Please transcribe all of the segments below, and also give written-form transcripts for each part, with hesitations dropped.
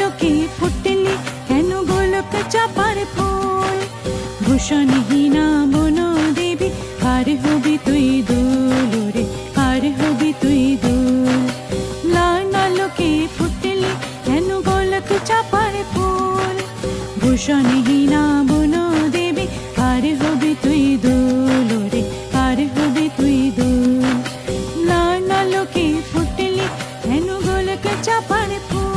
নালোকে ফুটলি কেন গোলক চাপার ফুল ভূষণহীনা বন দেবী কার হবি তুই দুল রে কার হবি তুই দুল লাল নালোকে ফুটলি কেন গোলক চাপার ফুল ভূষণহীনা বন দেবী কার হবি তুই দুল রে কার হবি তুই দুল লাল নালোকে ফুটলি কেন গোলক চাপার ফুল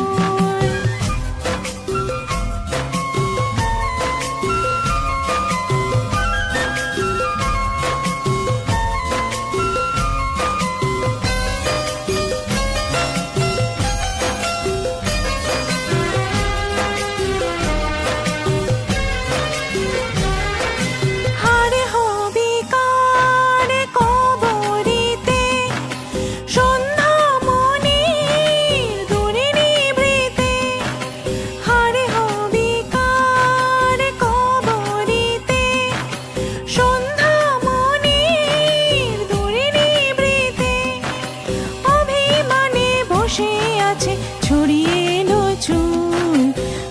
ছড়িয়ে এলো চুল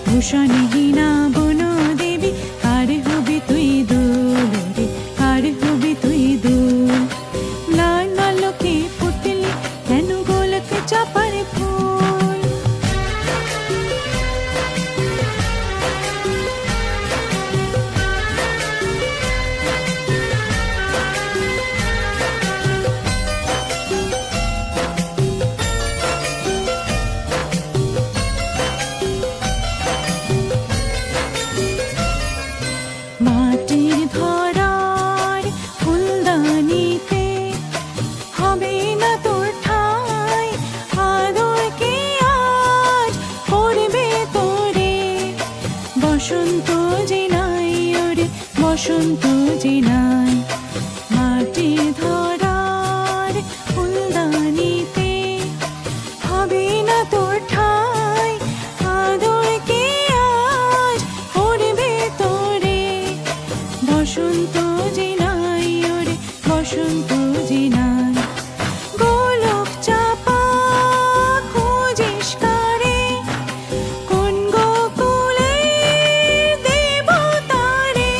ভূষণহীনা বন দেবী কার হবি তুই দুল রে কার হবি তুই দুল লাল নালোকে ফুটলি কেন গোলক চাপার ফুল মাটির ধরার ফুলদানিতে হবে না তোর ঠাঁই আদর কে আজ করবে তোরে বসন্ত যে নাই ওরে বসন্ত যে নাই মাটির ধরার ফুলদানিতে হবে না তোর ঠাঁই আদর কে আজ করবে তোরে বসন্ত যে নাই ওরে বসন্ত যে নাই গোলক চাপা খুঁজিস কারে কোন গোকুলে দেবতারে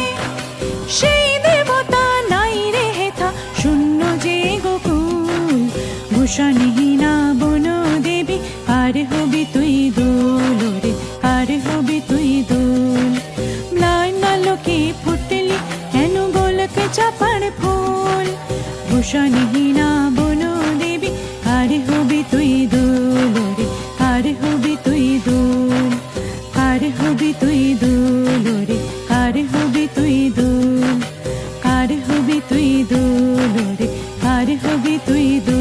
সেই দেবতা নাই রে হেথা শূন্য যে গোকুল ভূষণহীনা বন দেবী কার হবি তুই দুল রে কার হবি তুই দুল লাল নালোকে ফুটলি কেন গোলক চাপার ফুল ভূষণহীনা বন দেবী কার হবি তুই দুল রে কার হবি তুই দুল কার হবি তুই দুল রে কার হবি তুই দুল কার হবি তুই দুল রে কার হবি তুই দুল